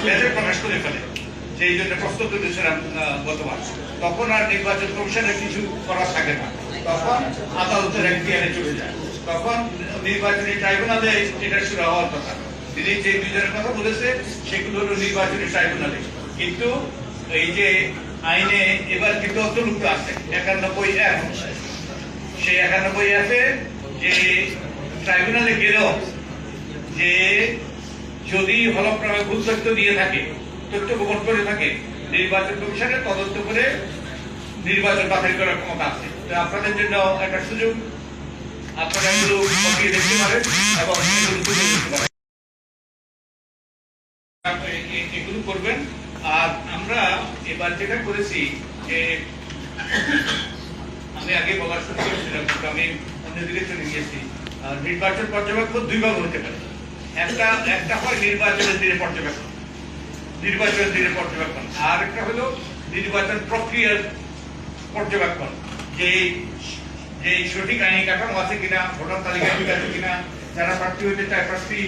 Result প্রকাশ করে ফেলে, সেই জন্য প্রস্তুত করেছিলাম গতবার। তখন আর নির্বাচন কমিশনের কিছু করা থাকে না, তখন আদালতের এখতিয়ারে চলে যায়, তখন নির্বাচনী ট্রাইব্যুনালে এটা শুরু হওয়ার কথা। তিনি যে দুজনের কথা বলেছে সেগুলো হলো নির্বাচনী ট্রাইব্যুনালে, কিন্তু এই যে আইনে এবার কিন্তু অন্তর্ভুক্ত আছে 91F, সেই 91F-এ যে ট্রাইব্যুনালে গেলেও যে যদি হলফনামা ভুল তথ্য দিয়ে থাকে, তথ্য গোপন করে থাকে, নির্বাচন কমিশনের তদন্ত করে নির্বাচন বাতিল করার ক্ষমতা আছে। আপনাদের জন্য একটা সুযোগ, আপনারা এগুলো কপিয়ে দেখতে পারেন এবং এগুলো তুলে দিতে পারেন, এগুলো করবেন। আর আমরা এবার যেটা করেছি যে আমি আগে বলার শুরু করেছিলাম, কিন্তু আমি অন্যদিকে চলে গিয়েছি। নির্বাচন পর্যবেক্ষণ দুই ভাগ হতে পারে, একটা হয় নির্বাচনের দিনে পর্যবেক্ষণ, নির্বাচনের দিনে পর্যবেক্ষণ, আর একটা হলো নির্বাচন প্রক্রিয়ার পর্যবেক্ষণ, যে সঠিক আইনি কাঠামো আছে কিনা, ভোটার তালিকা ঠিক আছে কিনা, যারা প্রার্থী হইতে চায় প্রার্থী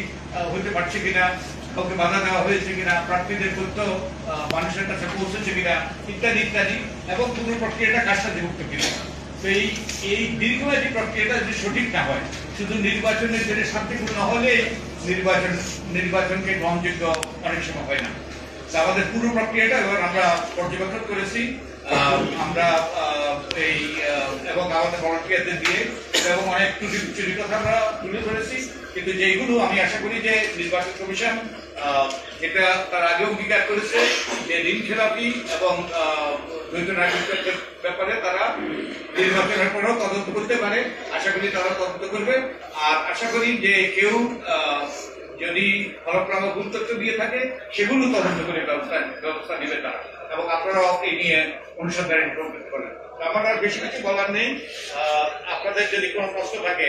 হইতে পারছে কিনা, কাউকে বাধা দেওয়া হয়েছে কিনা, প্রার্থীদের তথ্য মানুষের কাছে পৌঁছেছে কিনা, ইত্যাদি ইত্যাদি, এবং পুরো প্রক্রিয়াটা কারসাজিমুক্ত কিনা। তো এই দীর্ঘমেয়াদী প্রক্রিয়াটা যদি সঠিক না হয়, শুধু নির্বাচনের জন্য শান্তিপূর্ণ হলে নির্বাচনকে গ্রহণযোগ্য অনেক সময় হয় না। আমাদের পুরো প্রক্রিয়াটা এবার আমরা পর্যবেক্ষণ করেছি, আমরা এই এবং আমাদের ভলান্টিয়ারদের দিয়ে এবং অনেক ত্রুটি কথা আমরা তুলে ধরেছি। কিন্তু যেগুলো আমি আশা করি যে নির্বাচন কমিশন যেটা তার আগে অঙ্গীকার করেছে যে ঋণ খেলাপি এবং দ্বৈত নাগরিকত্বের ব্যাপারে তারা নির্বাচনের পরেও তদন্ত করতে পারে, আশা করি তারা তদন্ত করবে। আর আশা করি যে কেউ যদি হলফনামা ভুল তথ্য দিয়ে থাকে সেগুলো তদন্ত করে ব্যবস্থা নেবে তারা, এবং আপনারাও এই নিয়ে অনুসন্ধান করতে পারেন। আমার আর বেশি কিছু বলার নেই। আপনাদের যদি কোনো প্রশ্ন থাকে।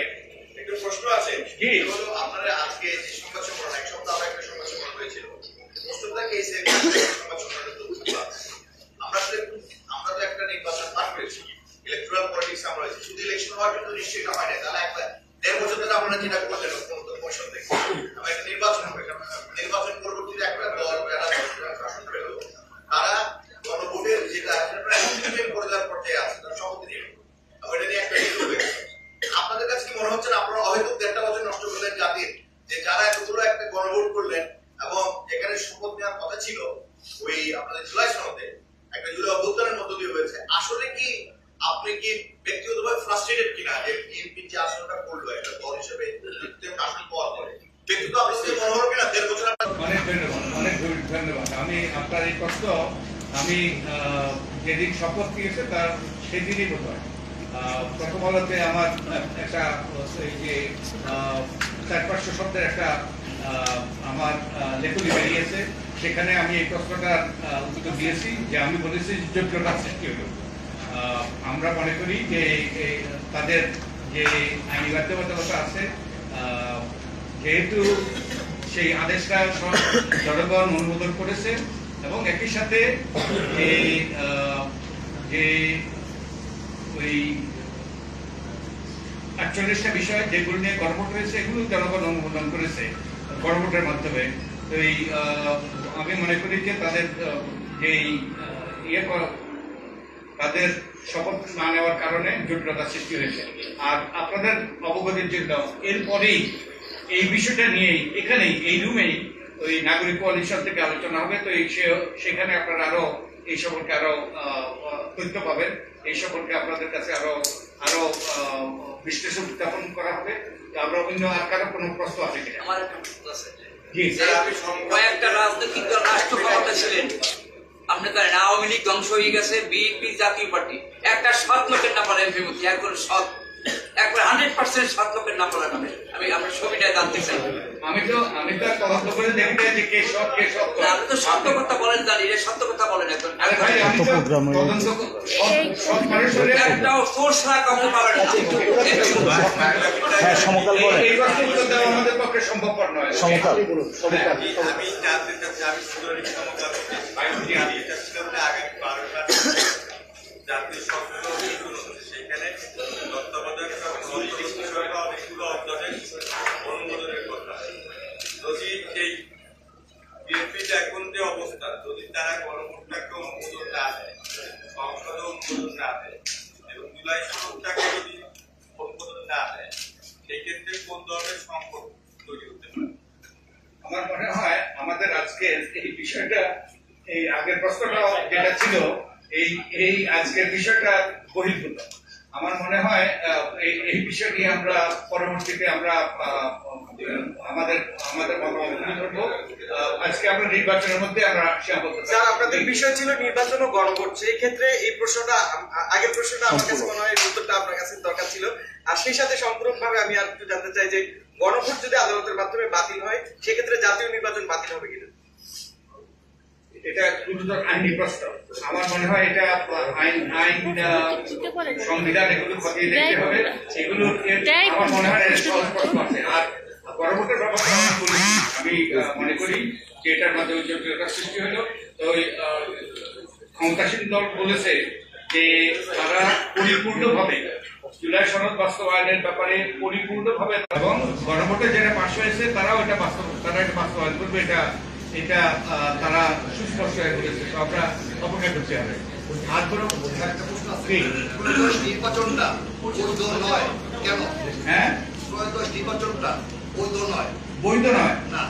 একটু প্রশ্ন আছে, আপনারা আজকে যে সংবাদ সম্মেলন, এক সপ্তাহ আগে একটা সংবাদ সম্মেলন হয়েছিল, আমরা তো একটা নির্বাচন পার করেছি, ইলেকট্রাল পলিটিক্স আমরা হয়েছে, শুধু ইলেকশন হওয়ার জন্য নিশ্চয়ই এটা হয় না, তাহলে একটা 1.5 বছর ধরে আমরা যেটা করলেন কমিশন থেকে আমরা একটা নির্বাচন হবে, নির্বাচন পরবর্তীতে একটা দল শাসন পেল, তারা গণভোটের যেটা ইমপ্লিমেন্ট করে দেওয়ার পর্যায়ে আছে, তারা শপথ নিয়ে ওইটা নিয়ে একটা ইস্যু হয়ে গেছে। আপনাদের কাছে কি মনে হচ্ছে না আপনারা অহেতুক 1.5 বছর নষ্ট করলেন জাতির, যে যারা এতগুলো একটা গণভোট করলেন এবং এখানে শপথ নেওয়ার কথা ছিল ওই আপনাদের জুলাই সনদে, একটা জুলাই অভ্যুত্থানের মধ্য দিয়ে হয়েছে, আসলে কি আপনি কি ব্যক্তিগতভাবে ফ্রাস্ট্রেটেড কিনা যে বিএনপি যে আসনটা করলো একটা দল হিসেবে আসন পাওয়ার পরে ব্যক্তিগত আপনাদের মনে হলো কিনা 1.5 বছর? অনেক ধন্যবাদ, অনেক ধন্যবাদ। আমি আপনার এই প্রশ্ন আমি যেদিন শপথ নিয়েছে তার সেদিনই বোধ হয় প্রথম আলোতে আমার একটা এই যে 400-500 শব্দের একটা আমার লেখনী বেরিয়েছে, সেখানে আমি এই প্রশ্নটার উত্তর দিয়েছি যে আমি বলেছি যোগ্যতা সৃষ্টি হলো। আমরা মনে করি যে তাদের যে আইনি বাধ্যবাধকতা আছে, যেহেতু সেই আদেশটা জনগণ অনুমোদন করেছে এবং একই সাথে যে ওই 48টা বিষয় যেগুলো নিয়ে গণভোট হয়েছে এগুলো জনগণ অনুমোদন করেছে গণভোটের মাধ্যমে। তো এই আমি মনে করি যে তাদের যে তাদের শপথ না নেওয়ার কারণে জটিলতা সৃষ্টি হয়েছে। আর আপনাদের অবগতির জন্য এরপরেই এই বিষয়টা নিয়েই এখানেই এই রুমেই ওই নাগরিক কোয়ালিশন থেকে আলোচনা হবে। তো সেখানে আপনারা আরো এই সম্পর্কে আরো তথ্য পাবেন, এই সম্পর্কে আপনাদের কাছে আরো বিশ্লেষণ উত্থাপন করা হবে। আমরা অন্য আর কারো কোনো প্রশ্ন আছে কিনা? আমার একটা প্রশ্ন আছে। জি, কয়েকটা রাজনৈতিক দল রাষ্ট্র ক্ষমতা ছিলেন, আপনি জানেন আওয়ামী লীগ ধ্বংস হয়ে গেছে, বিএনপি জাতীয় পার্টি, একটা 7 লোকের নাম বলেন এমপি, একবার 100% 7 লোকের নাম বলেন। আমি আপনার ছবিটা জানতে চাই। আমি তো তদন্ত করে দেখি যে কে সব আপনি তো সত্য কথা বলেন, জানি রে, সত্য কথা বলেন এখন। একটাও সোর্স না কাউকে পাবেন না। আমাদের পক্ষে সম্ভবপর নয়। আমি জানতে চাচ্ছি, আমি সুদূরের সমকাল আগে 12টা জাতীয় সংসদ সেখানে তত্ত্বাবধায়ক অনেকগুলো অর্জনের অনুমোদনের কথা। যদি সেই বিএনপি এখন যে অবস্থা, যদি তারা গণভোটটাকে অনুমোদন না দেয়, সংসদে অনুমোদন না দেয় এবং জুলাই সনদটাকে যদি অনুমোদন না দেয়, সেই ক্ষেত্রে কোন ধরনের সংকট তৈরি হতে পারে? আমার মনে হয় আমাদের আজকের এই বিষয়টা, এই আগের প্রশ্নটা যেটা ছিল, এই আজকের বিষয়টা বহির্ভূত। আমার মনে হয় এই বিষয়টি আমরা পরবর্তীতে আমরা আমাদের মতামত তুলে ধরবো। আজকে আমরা নির্বাচনের মধ্যে আমরা সীমাবদ্ধ থাকবো। স্যার, আপনাদের বিষয় ছিল নির্বাচন ও গণভোট। সেই ক্ষেত্রে এই প্রশ্নটা, আগের প্রশ্নটা আমার কাছে মনে হয় উত্তরটা আপনার কাছে দরকার ছিল। আর সেই সাথে সম্পূর্ণভাবে আমি আর একটু জানতে চাই যে গণভোট যদি আদালতের মাধ্যমে বাতিল হয়, সেক্ষেত্রে জাতীয় নির্বাচন বাতিল হবে কিনা? এটা গুরুতর আইনি প্রশ্ন। আমার মনে হয় এটা আইন সংবিধান এগুলো খতিয়ে দেখতে হবে। এগুলো আমার মনে হয় সহজ প্রশ্ন আছে। আর পরবর্তী ব্যাপারটা আমি মনে করি যে এটার মাধ্যমে জটিলতা সৃষ্টি হলো। তো ক্ষমতাসীন দল বলেছে যে তারা পরিপূর্ণভাবে জুলাই সনদ বাস্তবায়নের ব্যাপারে পরিপূর্ণভাবে, এবং গণভোটে যেটা পাশ হয়েছে তারা এটা বাস্তবায়ন করবে, এটা তারা সুস্পষ্ট হয়ে বলেছে। তো আমরা অপেক্ষা করতে হবে। আর কোনো নির্বাচনটা বৈধ নয় কেন? হ্যাঁ, নির্বাচনটা বৈধ নয়, বৈধ নয় না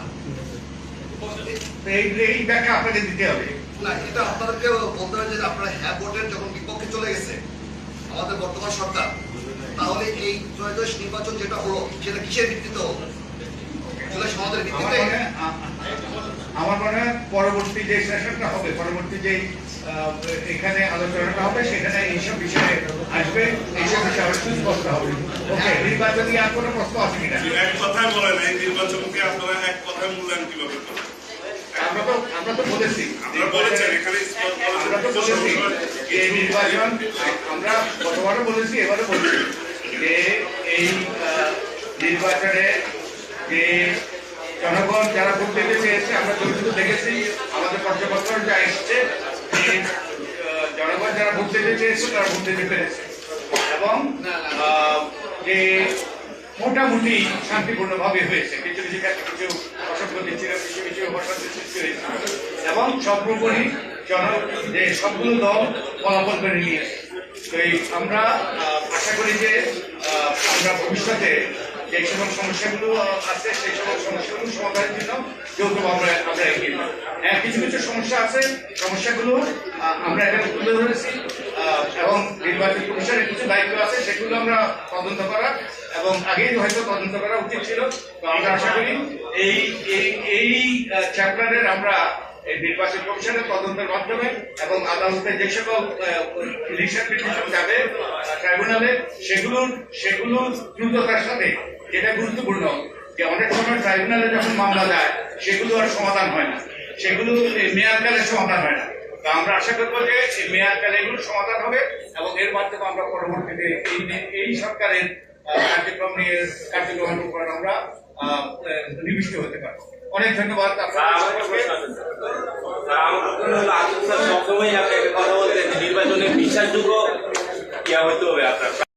তো এই ব্যাখ্যা আপনাকে দিতে হবে। না, এটা আপনাদেরকে বলতে হবে যে আপনারা হ্যাঁ ভোটের যখন বিপক্ষে চলে গেছে আমাদের বর্তমান সরকার, তাহলে এই ত্রয়োদশ নির্বাচন যেটা হলো সেটা কিসের ভিত্তিতে হলো? জুলাই সনদের ভিত্তিতে। আমার মনে হয় পরবর্তী যে সেশনটা হবে, পরবর্তী যে এখানে আলোচনাটা হবে, সেখানে এইসব বিষয়ে আসবে, এইসব বিষয়ে সুস্পষ্ট হবে। ওকে, নির্বাচন নিয়ে আর কোনো প্রশ্ন আছে কিনা? এক কথায় বলেন, এই নির্বাচনকে আপনারা এক কথায় মূল্যায়ন কিভাবে করেন? আমরা তো বলেছি, আপনারা বলেছেন এখানে আমরা তো বলেছি যে এই নির্বাচন, আমরা গতবারও বলেছি, এবারও বলেছি যে এই নির্বাচনে যে জনগণ যারা ভোট দিতে চেয়েছে, আমরা যতটুকু দেখেছি আমাদের পর্যবেক্ষণ যা এসছে, যে জনগণ যারা ভোট দিতে চেয়েছে তারা ভোট দিতে পেরেছে, এবং যে মোটামুটি শান্তিপূর্ণভাবে হয়েছে। কিছু কিছু ক্ষেত্রে কিছু অসঙ্গতি ছিল, কিছু কিছু অশান্তি সৃষ্টি হয়েছিল, এবং সর্বোপরি যে সবগুলো দল ফলাফল করে নিয়েছে। তো আমরা আশা করি যে আমরা ভবিষ্যতে যে সকল সমস্যাগুলো আছে সেই সকল সমস্যাগুলো সমাধানের জন্য যৌথভাবে আমরা এগিয়ে যাব। হ্যাঁ, কিছু কিছু সমস্যা আছে, সমস্যাগুলো আমরা এখানে তুলে ধরেছি, এবং নির্বাচন কমিশনের কিছু দায়িত্ব আছে, সেগুলো আমরা তদন্ত করা, এবং আগেই হয়তো তদন্ত করা উচিত ছিল। তো আমরা আশা করি এই চ্যাপ্টারের আমরা নির্বাচন কমিশনের তদন্তের মাধ্যমে এবং আদালতে যে সকল ইলেকশন পিটিশন যাবে ট্রাইব্যুনালে, সেগুলো দ্রুততার সাথে, যেটা গুরুত্বপূর্ণ যে অনেক সময় ট্রাইব্যুনালে যখন মামলা যায় সেগুলো আর সমাধান হয় না, সেগুলো মেয়াদকালে সমাধান হয় না। তো আমরা আশা করবো যে এই মেয়াদকালে এগুলো সমাধান হবে, এবং এর মাধ্যমে আমরা পরবর্তীতে এই সরকারের কার্যক্রমের উপর আমরা নিবিষ্ট হতে পারবো। অনেক ধন্যবাদ। সবসময় আপনি একটা কথা বলতেন, নির্বাচনের বিশ্বাসযোগ্য হইতে হবে আপনার।